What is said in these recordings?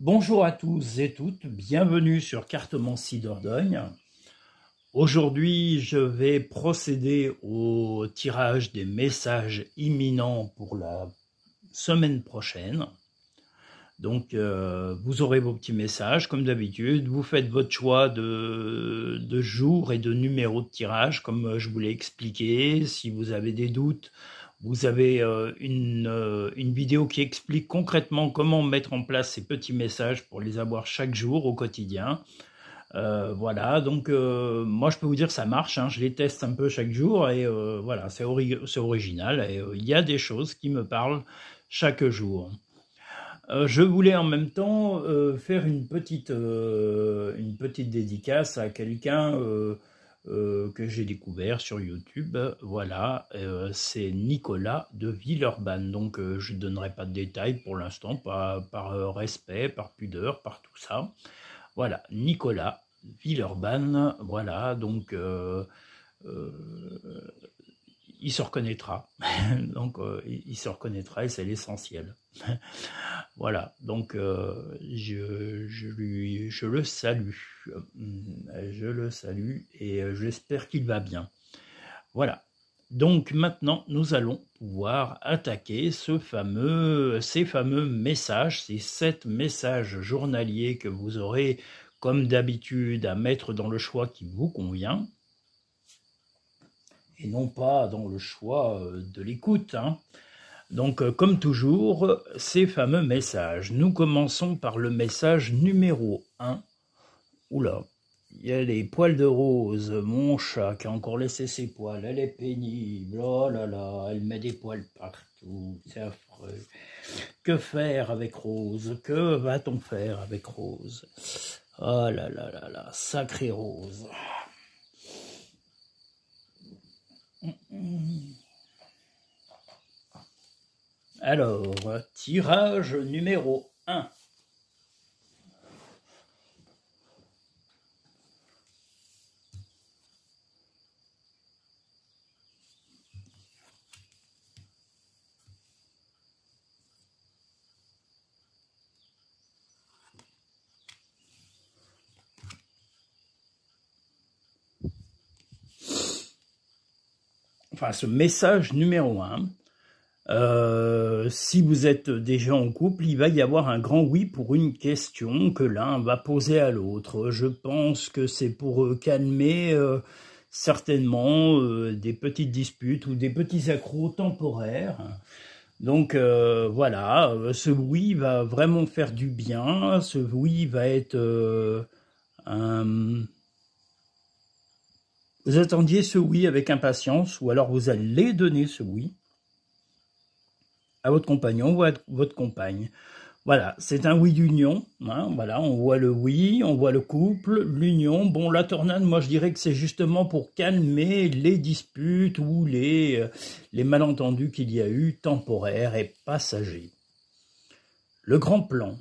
Bonjour à tous et toutes, bienvenue sur Cartomancie Dordogne. Aujourd'hui, je vais procéder au tirage des messages imminents pour la semaine prochaine. Donc, vous aurez vos petits messages, comme d'habitude. Vous faites votre choix de jour et de numéro de tirage, comme je vous l'ai expliqué. Si vous avez des doutes, vous avez une vidéo qui explique concrètement comment mettre en place ces petits messages pour les avoir chaque jour au quotidien. Voilà, donc moi je peux vous dire que ça marche, hein, je les teste un peu chaque jour et voilà, c'est original et il y a des choses qui me parlent chaque jour. Je voulais en même temps faire une petite dédicace à quelqu'un que j'ai découvert sur YouTube. Voilà, c'est Nicolas de Villeurbanne. Donc je ne donnerai pas de détails pour l'instant, par respect, par pudeur, par tout ça. Voilà, Nicolas Villeurbanne, voilà, donc il se reconnaîtra. Donc il se reconnaîtra et c'est l'essentiel. Voilà, donc je le salue. Je le salue et j'espère qu'il va bien. Voilà. Donc maintenant, nous allons pouvoir attaquer ces fameux messages, ces 7 messages journaliers que vous aurez, comme d'habitude, à mettre dans le choix qui vous convient, et non pas dans le choix de l'écoute, hein. Donc, comme toujours, ces fameux messages. Nous commençons par le message numéro 1. Oula, il y a les poils de Rose, mon chat qui a encore laissé ses poils, elle est pénible, oh là là, elle met des poils partout, c'est affreux. Que faire avec Rose? Que va-t-on faire avec Rose? Oh là là là là, sacrée Rose. Alors, tirage numéro 1. Enfin, ce message numéro 1. Si vous êtes déjà en couple, il va y avoir un grand oui pour une question que l'un va poser à l'autre. Je pense que c'est pour calmer certainement des petites disputes ou des petits accros temporaires. Donc voilà, ce oui va vraiment faire du bien, ce oui va être un... Vous attendiez ce oui avec impatience, ou alors vous allez donner ce oui à votre compagnon ou à votre compagne. Voilà, c'est un oui d'union, hein, voilà, on voit le oui, on voit le couple, l'union. Bon, la tornade, moi je dirais que c'est justement pour calmer les disputes ou les malentendus qu'il y a eu, temporaires et passagers. Le grand plan.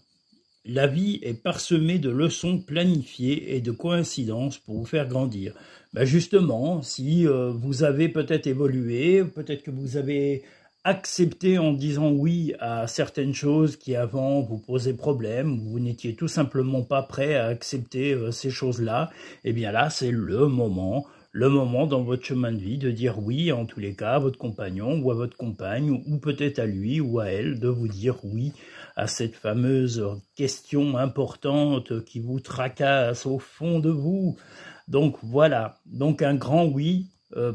La vie est parsemée de leçons planifiées et de coïncidences pour vous faire grandir. Ben justement, si vous avez peut-être évolué, peut-être que vous avez accepté en disant oui à certaines choses qui avant vous posaient problème, vous n'étiez tout simplement pas prêt à accepter ces choses-là, et bien là c'est le moment dans votre chemin de vie de dire oui en tous les cas à votre compagnon ou à votre compagne, ou peut-être à lui ou à elle de vous dire oui à cette fameuse question importante qui vous tracasse au fond de vous. Donc voilà, donc un grand oui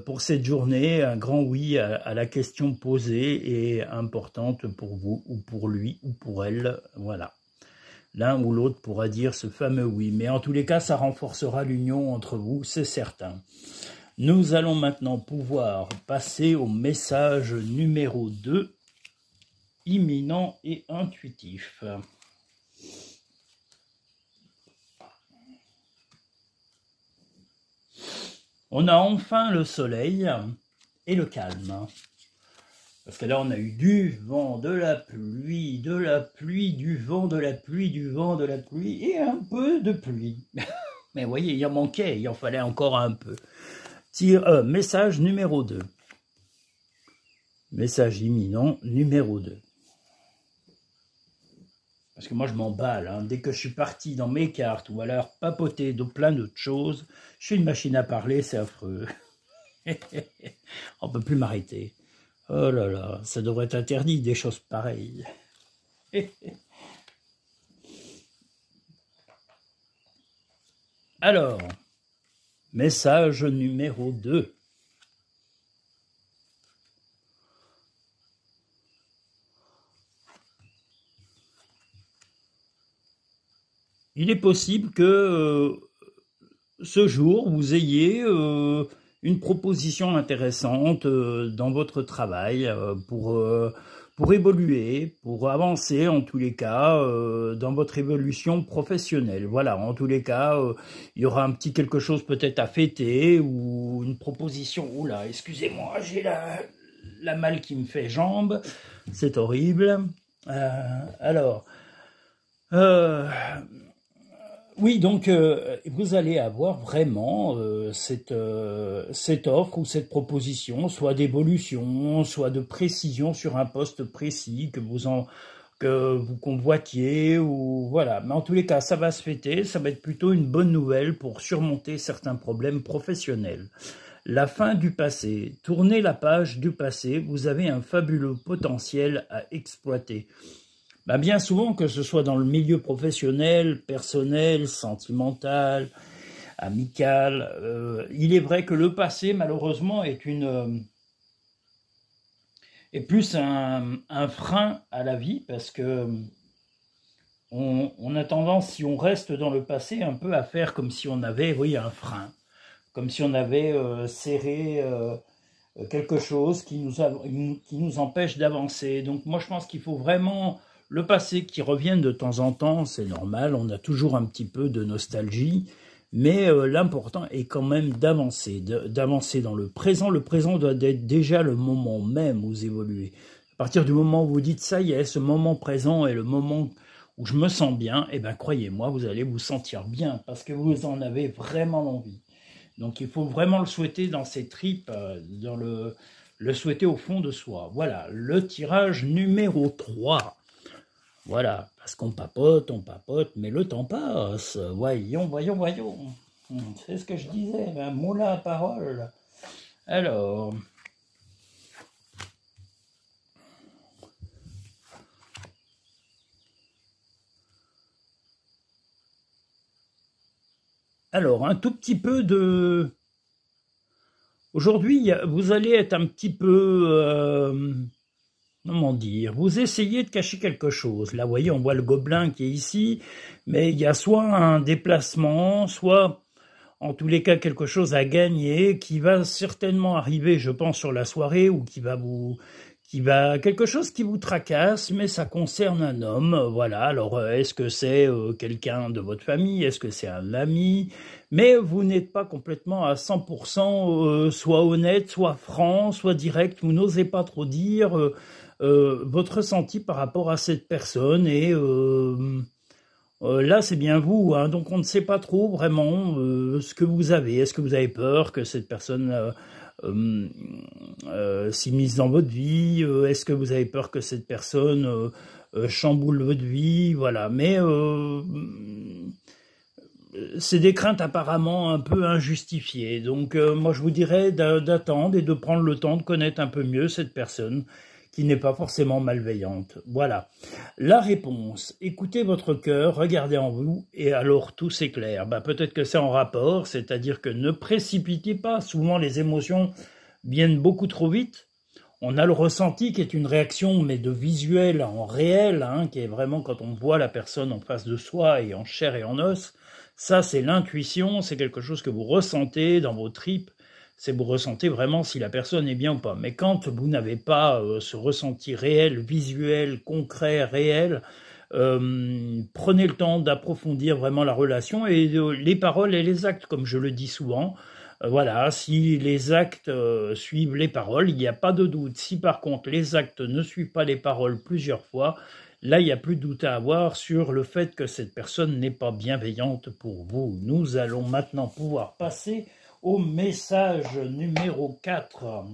pour cette journée, un grand oui à la question posée et importante pour vous ou pour lui ou pour elle, voilà. L'un ou l'autre pourra dire ce fameux oui, mais en tous les cas, ça renforcera l'union entre vous, c'est certain. Nous allons maintenant pouvoir passer au message numéro 2, imminent et intuitif. On a enfin le soleil et le calme. Parce que là, on a eu du vent, de la pluie, du vent, de la pluie, du vent, de la pluie et un peu de pluie. Mais vous voyez, il en manquait, il en fallait encore un peu. Message numéro 2. Message imminent numéro 2. Parce que moi, je m'emballe. Hein. Dès que je suis parti dans mes cartes ou alors papoter de plein d'autres choses, je suis une machine à parler, c'est affreux. On peut plus m'arrêter. Oh là là, ça devrait être interdit, des choses pareilles. Alors, message numéro 2. Il est possible que ce jour, vous ayez une proposition intéressante dans votre travail pour évoluer, pour avancer en tous les cas dans votre évolution professionnelle. Voilà, en tous les cas, il y aura un petit quelque chose peut-être à fêter ou une proposition. Oula, excusez-moi, j'ai la malle qui me fait jambe, c'est horrible. Alors, oui, donc vous allez avoir vraiment cette offre ou cette proposition, soit d'évolution, soit de précision sur un poste précis que vous convoitiez, ou voilà. Mais en tous les cas, ça va se fêter, ça va être plutôt une bonne nouvelle pour surmonter certains problèmes professionnels. La fin du passé. Tournez la page du passé, vous avez un fabuleux potentiel à exploiter. Ben bien souvent, que ce soit dans le milieu professionnel, personnel, sentimental, amical, il est vrai que le passé, malheureusement, est plus un frein à la vie, parce que on a tendance, si on reste dans le passé, un peu à faire comme si on avait, oui, un frein, comme si on avait serré quelque chose qui nous empêche d'avancer. Donc moi, je pense qu'il faut vraiment le passé qui revient de temps en temps, c'est normal, on a toujours un petit peu de nostalgie, mais l'important est quand même d'avancer dans le présent. Le présent doit être déjà le moment même où vous évoluez. À partir du moment où vous dites, ça y est, ce moment présent est le moment où je me sens bien, eh bien croyez-moi, vous allez vous sentir bien, parce que vous en avez vraiment l'envie. Donc il faut vraiment le souhaiter dans ses tripes, dans le souhaiter au fond de soi. Voilà, le tirage numéro 3. Voilà, parce qu'on papote, mais le temps passe. Voyons. C'est ce que je disais, un moulin à parole. Alors, un tout petit peu de... Aujourd'hui, vous allez être un petit peu... comment dire, vous essayez de cacher quelque chose. Là, vous voyez, on voit le gobelin qui est ici, mais il y a soit un déplacement, soit, en tous les cas, quelque chose à gagner qui va certainement arriver, je pense, sur la soirée, ou quelque chose qui vous tracasse, mais ça concerne un homme. Voilà, alors est-ce que c'est quelqu'un de votre famille, est-ce que c'est un ami, mais vous n'êtes pas complètement à 100% soit honnête, soit franc, soit direct, vous n'osez pas trop dire votre ressenti par rapport à cette personne, et là c'est bien vous, hein, donc on ne sait pas trop vraiment ce que vous avez. Est-ce que vous avez peur que cette personne s'immisce dans votre vie, est-ce que vous avez peur que cette personne chamboule votre vie, voilà, mais c'est des craintes apparemment un peu injustifiées, donc moi je vous dirais d'attendre et de prendre le temps de connaître un peu mieux cette personne qui n'est pas forcément malveillante. Voilà. La réponse, écoutez votre cœur, regardez en vous, et alors tout s'éclaire. Peut-être que c'est en rapport, c'est-à-dire que ne précipitez pas. Souvent, les émotions viennent beaucoup trop vite. On a le ressenti qui est une réaction, mais de visuel en réel, hein, qui est vraiment quand on voit la personne en face de soi et en chair et en os. Ça, c'est l'intuition, c'est quelque chose que vous ressentez dans vos tripes. C'est vous ressentez vraiment si la personne est bien ou pas. Mais quand vous n'avez pas ce ressenti réel, visuel, concret, réel, prenez le temps d'approfondir vraiment la relation, et les paroles et les actes, comme je le dis souvent. Voilà, si les actes suivent les paroles, il n'y a pas de doute. Si par contre les actes ne suivent pas les paroles plusieurs fois, là il n'y a plus de doute à avoir sur le fait que cette personne n'est pas bienveillante pour vous. Nous allons maintenant pouvoir passer au message numéro 4.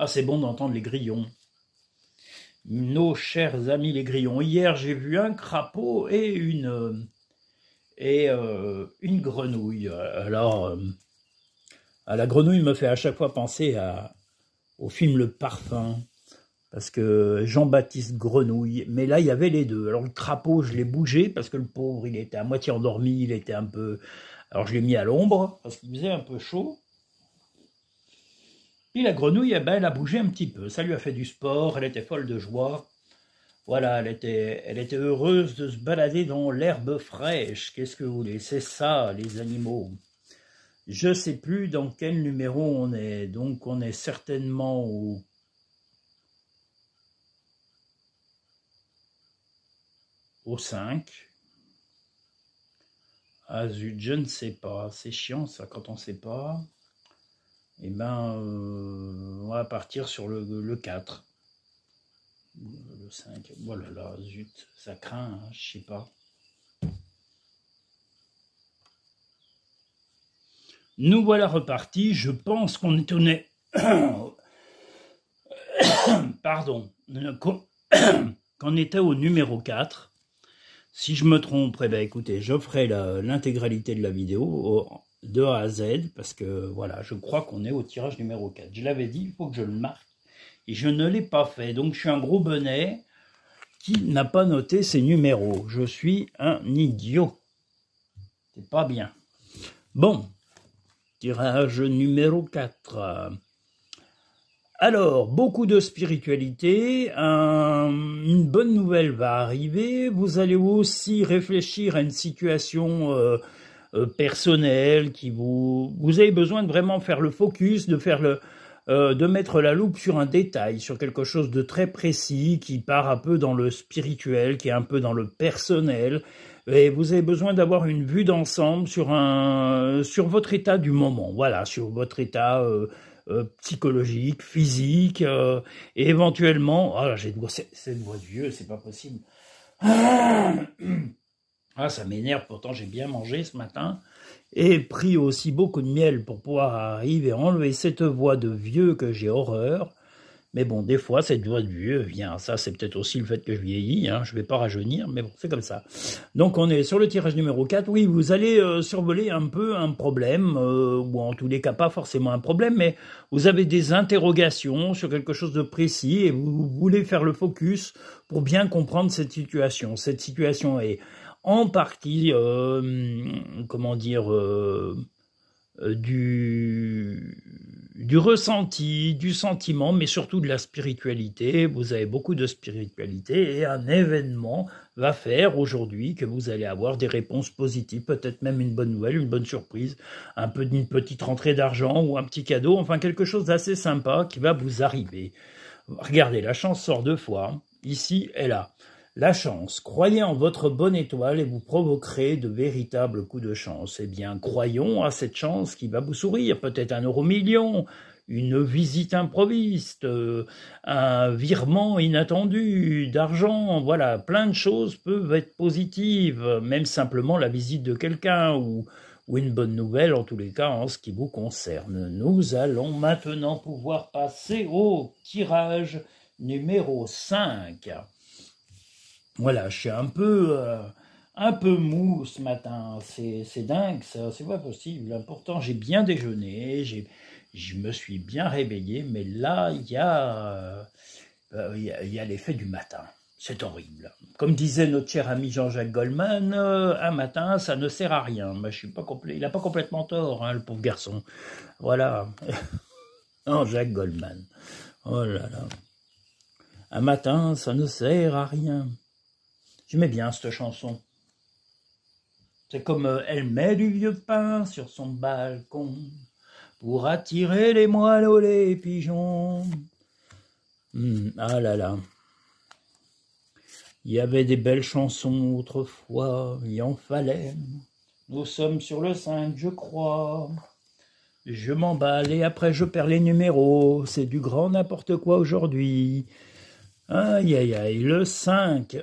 Ah, c'est bon d'entendre les grillons. Nos chers amis les grillons. Hier, j'ai vu un crapaud et une grenouille. Alors, la grenouille me fait à chaque fois penser au film Le Parfum, parce que Jean-Baptiste Grenouille, mais là, il y avait les deux. Alors, le crapaud, je l'ai bougé, parce que le pauvre, il était à moitié endormi, il était un peu... Alors, je l'ai mis à l'ombre, parce qu'il faisait un peu chaud. Puis la grenouille, eh ben, elle a bougé un petit peu. Ça lui a fait du sport, elle était folle de joie. Voilà, elle était heureuse de se balader dans l'herbe fraîche. Qu'est-ce que vous voulez? C'est ça, les animaux. Je ne sais plus dans quel numéro on est. Donc, on est certainement au 5. Ah zut, je ne sais pas. C'est chiant ça quand on ne sait pas. Eh ben, on va partir sur le 4. Le 5. Voilà, là, zut, ça craint, hein, je sais pas. Nous voilà repartis. Je pense qu'on est honnête. Pardon. Qu'on était au numéro 4. Si je me trompe, eh ben, écoutez, je ferai l'intégralité de la vidéo de A à Z, parce que voilà, je crois qu'on est au tirage numéro 4. Je l'avais dit, il faut que je le marque, et je ne l'ai pas fait. Donc je suis un gros bonnet qui n'a pas noté ses numéros. Je suis un idiot. C'est pas bien. Bon, tirage numéro 4. Alors, beaucoup de spiritualité, une bonne nouvelle va arriver, vous allez aussi réfléchir à une situation personnelle qui vous avez besoin de vraiment faire le focus, de mettre la loupe sur un détail, sur quelque chose de très précis qui part un peu dans le spirituel, qui est un peu dans le personnel, et vous avez besoin d'avoir une vue d'ensemble sur votre état du moment, voilà, sur votre état psychologique, physique, et éventuellement, oh là, c'est une voix de vieux, c'est pas possible. Ah, ça m'énerve, pourtant j'ai bien mangé ce matin, et pris aussi beaucoup de miel pour pouvoir arriver à enlever cette voix de vieux que j'ai horreur. Mais bon, des fois, cette voix de vieux vient. Ça, c'est peut-être aussi le fait que je vieillis. Hein. Je ne vais pas rajeunir, mais bon, c'est comme ça. Donc, on est sur le tirage numéro 4. Oui, vous allez survoler un peu un problème, ou en tous les cas, pas forcément un problème, mais vous avez des interrogations sur quelque chose de précis et vous voulez faire le focus pour bien comprendre cette situation. Cette situation est en partie, comment dire... du ressenti, du sentiment, mais surtout de la spiritualité. Vous avez beaucoup de spiritualité et un événement va faire aujourd'hui que vous allez avoir des réponses positives, peut-être même une bonne nouvelle, une bonne surprise, un peu d'une petite rentrée d'argent ou un petit cadeau, enfin quelque chose d'assez sympa qui va vous arriver. Regardez, la chance sort 2 fois, ici et là. La chance, croyez en votre bonne étoile et vous provoquerez de véritables coups de chance. Eh bien, croyons à cette chance qui va vous sourire, peut-être un euro-million, une visite improviste, un virement inattendu d'argent, voilà, plein de choses peuvent être positives, même simplement la visite de quelqu'un ou une bonne nouvelle, en tous les cas, en ce qui vous concerne. Nous allons maintenant pouvoir passer au tirage numéro 5. Voilà, je suis un peu mou ce matin, c'est dingue ça, c'est pas possible. Pourtant j'ai bien déjeuné, je me suis bien réveillé, mais là il y a l'effet du matin, c'est horrible. Comme disait notre cher ami Jean-Jacques Goldman, un matin ça ne sert à rien. Mais je suis pas il n'a pas complètement tort, hein, le pauvre garçon. Voilà, Jean-Jacques Goldman. Oh là là, un matin ça ne sert à rien. J'aimais bien cette chanson. C'est comme elle met du vieux pain sur son balcon pour attirer les moineaux, les pigeons. Ah là là. Il y avait des belles chansons autrefois, il en fallait. Nous sommes sur le 5, je crois. Je m'emballe et après je perds les numéros. C'est du grand n'importe quoi aujourd'hui. Aïe, aïe, aïe, le 5.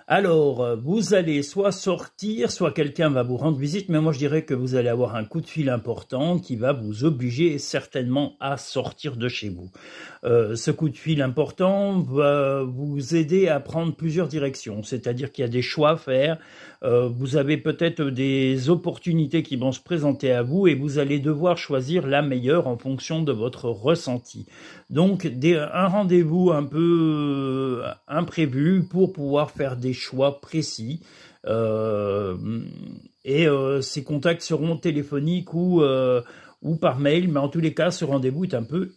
Alors, vous allez soit sortir, soit quelqu'un va vous rendre visite, mais moi je dirais que vous allez avoir un coup de fil important qui va vous obliger certainement à sortir de chez vous. Ce coup de fil important va vous aider à prendre plusieurs directions, c'est-à-dire qu'il y a des choix à faire, vous avez peut-être des opportunités qui vont se présenter à vous et vous allez devoir choisir la meilleure en fonction de votre ressenti. Donc, un rendez-vous un peu imprévu pour pouvoir faire des choix précis. Ces contacts seront téléphoniques ou par mail, mais en tous les cas, ce rendez-vous est un peu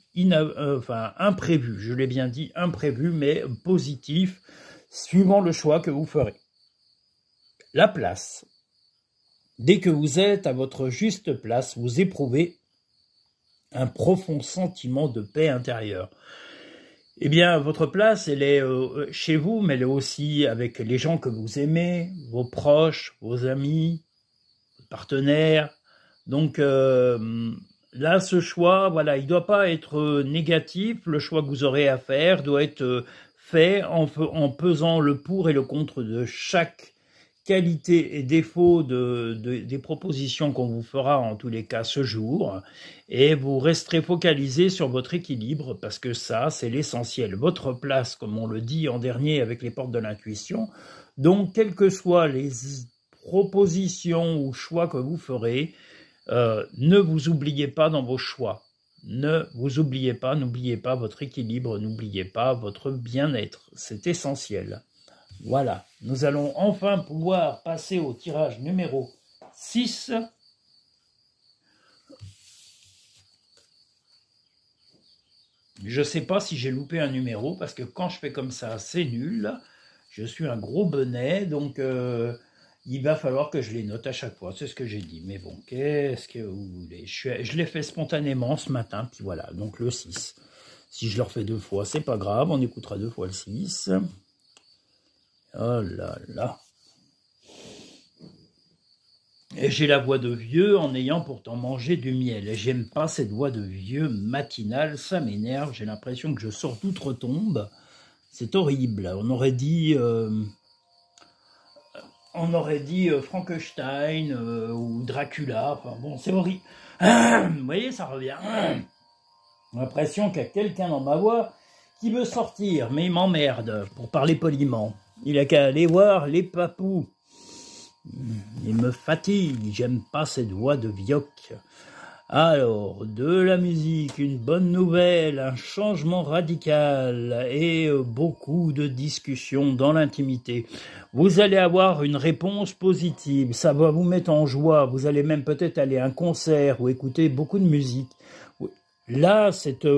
imprévu. Je l'ai bien dit, imprévu, mais positif, suivant le choix que vous ferez. La place. Dès que vous êtes à votre juste place, vous éprouvez un profond sentiment de paix intérieure. Eh bien, votre place, elle est chez vous, mais elle est aussi avec les gens que vous aimez, vos proches, vos amis, vos partenaires. Donc là, ce choix, voilà, il ne doit pas être négatif. Le choix que vous aurez à faire doit être fait en pesant le pour et le contre de chaque qualité et défaut des propositions qu'on vous fera en tous les cas ce jour, et vous resterez focalisé sur votre équilibre parce que ça c'est l'essentiel, votre place comme on le dit en dernier avec les portes de l'intuition. Donc quelles que soient les propositions ou choix que vous ferez, ne vous oubliez pas dans vos choix, ne vous oubliez pas, n'oubliez pas votre équilibre, n'oubliez pas votre bien-être, c'est essentiel. Voilà, nous allons enfin pouvoir passer au tirage numéro 6. Je ne sais pas si j'ai loupé un numéro, parce que quand je fais comme ça, c'est nul. Je suis un gros bonnet, donc il va falloir que je les note à chaque fois, c'est ce que j'ai dit. Mais bon, qu'est-ce que vous voulez? Je l'ai fait spontanément ce matin, puis voilà, donc le 6. Si je le refais 2 fois, c'est pas grave, on écoutera 2 fois le 6. Oh là là. Et j'ai la voix de vieux en ayant pourtant mangé du miel. Et j'aime pas cette voix de vieux matinale, ça m'énerve. J'ai l'impression que je sors d'outre-tombe. C'est horrible. On aurait dit Frankenstein ou Dracula. Enfin bon, c'est horrible. Vous voyez, ça revient. J'ai l'impression qu'il y a quelqu'un dans ma voix qui veut sortir, mais il m'emmerde, pour parler poliment. Il a qu'à aller voir les papous. Il me fatigue, j'aime pas cette voix de vioc. Alors, de la musique, une bonne nouvelle, un changement radical et beaucoup de discussions dans l'intimité. Vous allez avoir une réponse positive, ça va vous mettre en joie, vous allez même peut-être aller à un concert ou écouter beaucoup de musique. Là, cette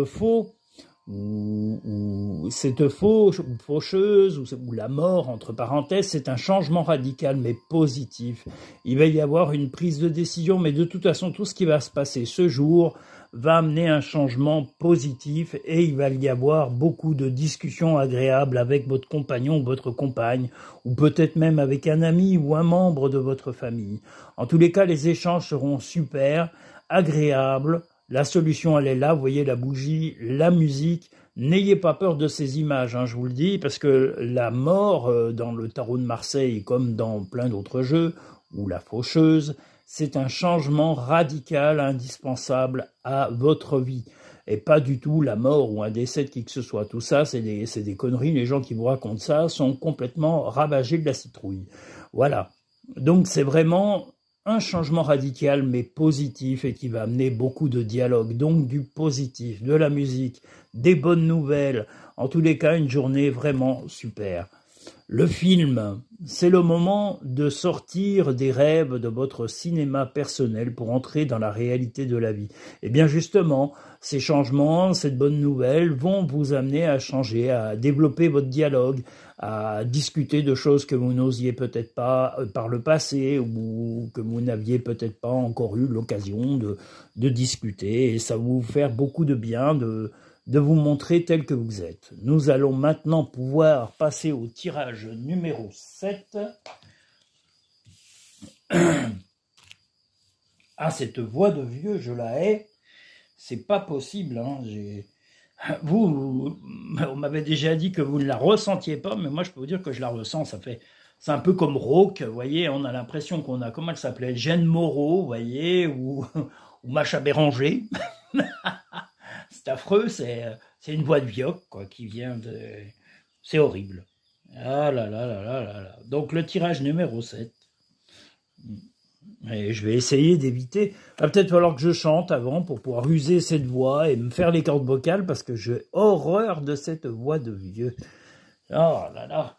faucheuse ou la mort entre parenthèses, c'est un changement radical mais positif. Il va y avoir une prise de décision, mais de toute façon tout ce qui va se passer ce jour va amener un changement positif et il va y avoir beaucoup de discussions agréables avec votre compagnon ou votre compagne ou peut-être même avec un ami ou un membre de votre famille. En tous les cas, les échanges seront super, agréables. La solution, elle est là, vous voyez la bougie, la musique. N'ayez pas peur de ces images, hein, je vous le dis, parce que la mort dans le tarot de Marseille, comme dans plein d'autres jeux, ou la faucheuse, c'est un changement radical, indispensable à votre vie. Et pas du tout la mort ou un décès de qui que ce soit. Tout ça, c'est des conneries. Les gens qui vous racontent ça sont complètement ravagés de la citrouille. Voilà. Donc c'est vraiment un changement radical mais positif et qui va amener beaucoup de dialogue, donc du positif, de la musique, des bonnes nouvelles, en tous les cas une journée vraiment super. Le film, c'est le moment de sortir des rêves de votre cinéma personnel pour entrer dans la réalité de la vie. Et bien justement, ces changements, cette bonne nouvelle vont vous amener à changer, à développer votre dialogue, à discuter de choses que vous n'osiez peut-être pas par le passé ou que vous n'aviez peut-être pas encore eu l'occasion de discuter. Et ça va vous faire beaucoup de bien de vous montrer tel que vous êtes. Nous allons maintenant pouvoir passer au tirage numéro 7. Ah, cette voix de vieux, je la hais. C'est pas possible. Hein. Vous m'avez déjà dit que vous ne la ressentiez pas, mais moi je peux vous dire que je la ressens. Ça fait c'est un peu comme rauque, vous voyez, on a l'impression qu'on a, comment elle s'appelait, Jeanne Moreau, vous voyez, ou, ou Macha Béranger. C'est affreux, c'est une voix de vioque, quoi, qui vient de... C'est horrible. Ah là là là là là là. Donc le tirage numéro 7. Et je vais essayer d'éviter. Il va peut-être falloir que je chante avant pour pouvoir user cette voix et me faire les cordes vocales parce que j'ai horreur de cette voix de vieux. Oh là là.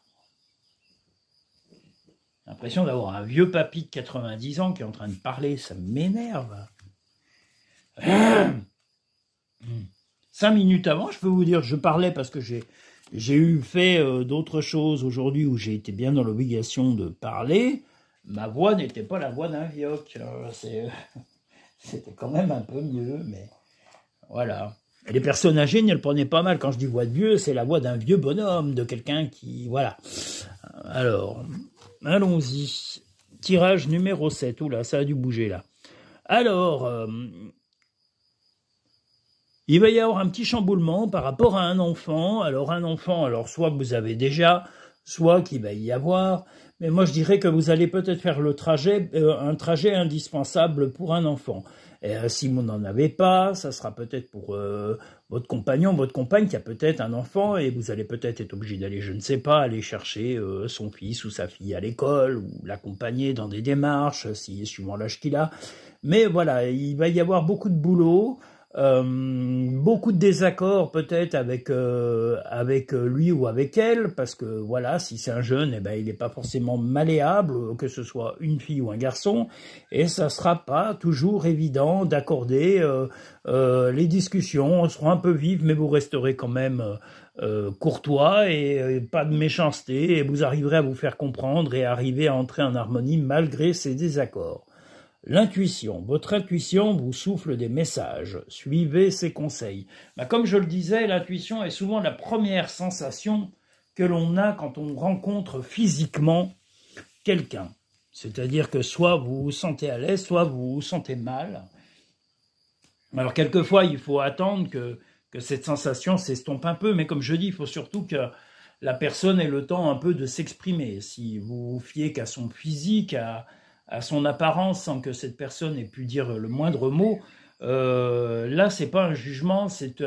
J'ai l'impression d'avoir un vieux papy de 90 ans qui est en train de parler. Ça m'énerve. 5 minutes avant, je peux vous dire, je parlais parce que j'ai eu fait d'autres choses aujourd'hui où j'ai été bien dans l'obligation de parler. Ma voix n'était pas la voix d'un vioque. C'était quand même un peu mieux, mais voilà. Et les personnes âgées ne le prenaient pas mal. Quand je dis voix de vieux, c'est la voix d'un vieux bonhomme, de quelqu'un qui... Voilà. Alors, allons-y. Tirage numéro 7. Oula, ça a dû bouger là. Alors, il va y avoir un petit chamboulement par rapport à un enfant. Alors soit vous avez déjà, soit qu'il va y avoir... Mais moi, je dirais que vous allez peut-être faire le trajet, un trajet indispensable pour un enfant. Et, si vous n'en avez pas, ça sera peut-être pour votre compagnon, votre compagne qui a peut-être un enfant et vous allez peut-être être obligé d'aller, je ne sais pas, aller chercher son fils ou sa fille à l'école ou l'accompagner dans des démarches, suivant l'âge qu'il a. Mais voilà, il va y avoir beaucoup de boulot. Beaucoup de désaccords peut-être avec lui ou avec elle, parce que voilà, si c'est un jeune, eh ben il n'est pas forcément malléable, que ce soit une fille ou un garçon, et ça sera pas toujours évident d'accorder les discussions seront un peu vives, mais vous resterez quand même courtois et pas de méchanceté, et vous arriverez à vous faire comprendre et arriver à entrer en harmonie malgré ces désaccords. L'intuition, votre intuition vous souffle des messages, suivez ses conseils. Comme je le disais, l'intuition est souvent la première sensation que l'on a quand on rencontre physiquement quelqu'un. C'est-à-dire que soit vous vous sentez à l'aise, soit vous vous sentez mal. Alors quelquefois, il faut attendre que cette sensation s'estompe un peu, mais comme je dis, il faut surtout que la personne ait le temps un peu de s'exprimer. Si vous vous fiez qu'à son physique, à son apparence, sans que cette personne ait pu dire le moindre mot, là, c'est pas un jugement, c'est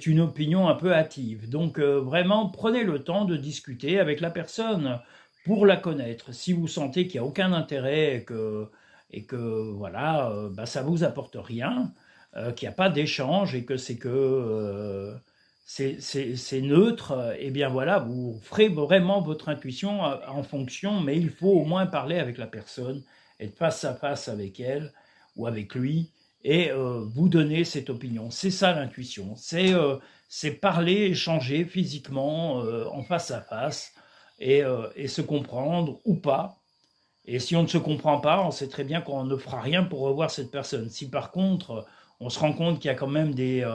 une opinion un peu hâtive. Donc, vraiment, prenez le temps de discuter avec la personne pour la connaître. Si vous sentez qu'il n'y a aucun intérêt et que voilà, ça vous apporte rien, qu'il n'y a pas d'échange et que c'est neutre, et bien voilà, vous ferez vraiment votre intuition en fonction, mais il faut au moins parler avec la personne, être face à face avec elle ou avec lui, et vous donner cette opinion. C'est ça l'intuition, c'est parler, échanger physiquement, en face à face, et se comprendre ou pas. Et si on ne se comprend pas, on sait très bien qu'on ne fera rien pour revoir cette personne. Si par contre, on se rend compte qu'il y a quand même des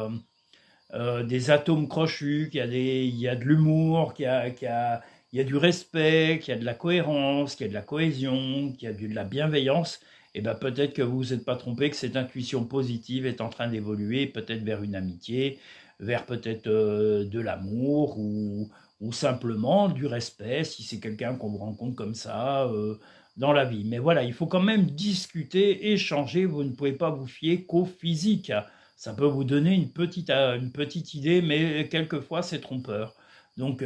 atomes crochus, qu'il y a de l'humour, qu'il y a du respect, qu'il y a de la cohérence, qu'il y a de la cohésion, qu'il y a de la bienveillance, et ben peut-être que vous vous êtes pas trompé, que cette intuition positive est en train d'évoluer, peut-être vers une amitié, vers peut-être de l'amour ou simplement du respect, si c'est quelqu'un qu'on vous rencontre comme ça dans la vie. Mais voilà, il faut quand même discuter, échanger, vous ne pouvez pas vous fier qu'au physique. Ça peut vous donner une petite idée, mais quelquefois c'est trompeur. Donc,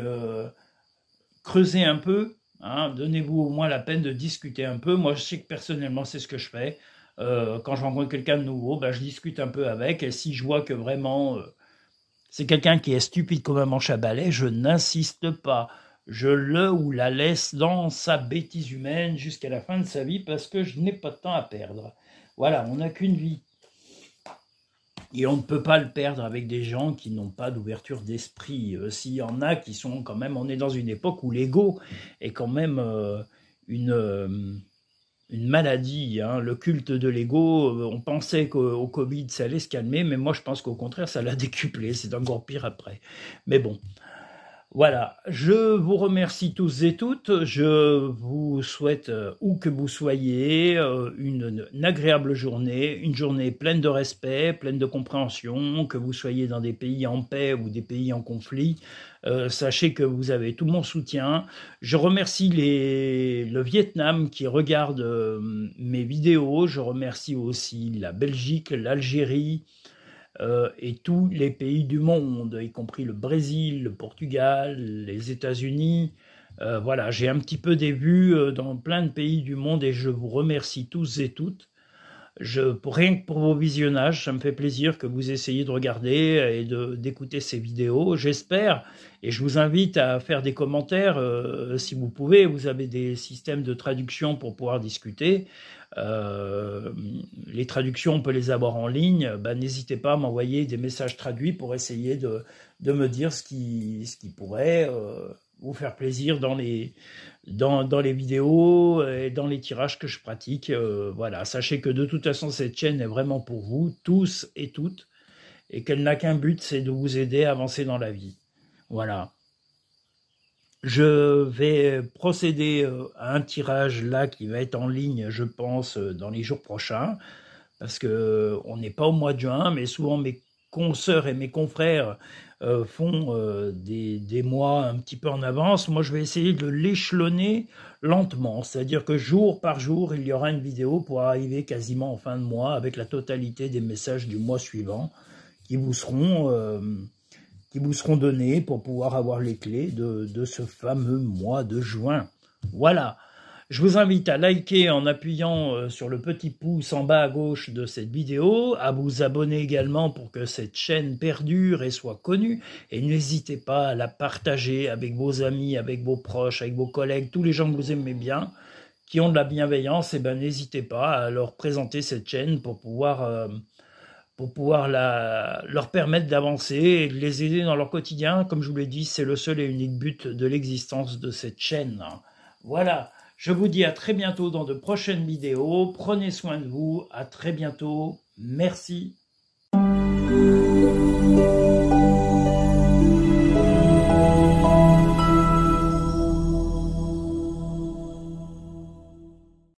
creusez un peu, hein, donnez-vous au moins la peine de discuter un peu. Moi, je sais que personnellement, c'est ce que je fais. Quand je rencontre quelqu'un de nouveau, je discute un peu avec, et si je vois que vraiment c'est quelqu'un qui est stupide comme un manche à balai, je n'insiste pas. Je le ou la laisse dans sa bêtise humaine jusqu'à la fin de sa vie, parce que je n'ai pas de temps à perdre. Voilà, on n'a qu'une vie. Et on ne peut pas le perdre avec des gens qui n'ont pas d'ouverture d'esprit. S'il y en a qui sont quand même... On est dans une époque où l'ego est quand même une maladie. Hein. Le culte de l'ego, on pensait qu'au Covid, ça allait se calmer, mais moi, je pense qu'au contraire, ça l'a décuplé. C'est encore pire après. Mais bon, voilà. Je vous remercie tous et toutes. Je vous souhaite, où que vous soyez, une agréable journée, une journée pleine de respect, pleine de compréhension, que vous soyez dans des pays en paix ou des pays en conflit. Sachez que vous avez tout mon soutien. Je remercie le Vietnam qui regarde mes vidéos. Je remercie aussi la Belgique, l'Algérie et tous les pays du monde, y compris le Brésil, le Portugal, les États-Unis. Voilà, j'ai un petit peu des vues dans plein de pays du monde et je vous remercie tous et toutes. Rien que pour vos visionnages, ça me fait plaisir que vous essayiez de regarder et d'écouter ces vidéos. J'espère, et je vous invite à faire des commentaires si vous pouvez. Vous avez des systèmes de traduction pour pouvoir discuter. Les traductions, on peut les avoir en ligne. N'hésitez pas à m'envoyer des messages traduits pour essayer de me dire ce qui pourrait vous faire plaisir dans les vidéos et dans les tirages que je pratique. Voilà, sachez que de toute façon, cette chaîne est vraiment pour vous, tous et toutes, et qu'elle n'a qu'un but, c'est de vous aider à avancer dans la vie. Voilà. Je vais procéder à un tirage là qui va être en ligne, je pense, dans les jours prochains, parce que on n'est pas au mois de juin, mais souvent mes consoeurs et mes confrères font des mois un petit peu en avance. Moi, je vais essayer de l'échelonner lentement, c'est-à-dire que jour par jour, il y aura une vidéo pour arriver quasiment en fin de mois avec la totalité des messages du mois suivant qui vous seront donnés pour pouvoir avoir les clés de ce fameux mois de juin. Voilà. Je vous invite à liker en appuyant sur le petit pouce en bas à gauche de cette vidéo, à vous abonner également pour que cette chaîne perdure et soit connue, et n'hésitez pas à la partager avec vos amis, avec vos proches, avec vos collègues, tous les gens que vous aimez bien, qui ont de la bienveillance, et n'hésitez pas à leur présenter cette chaîne pour pouvoir leur permettre d'avancer et de les aider dans leur quotidien. Comme je vous l'ai dit, c'est le seul et unique but de l'existence de cette chaîne. Voilà. Je vous dis à très bientôt dans de prochaines vidéos. Prenez soin de vous. À très bientôt. Merci.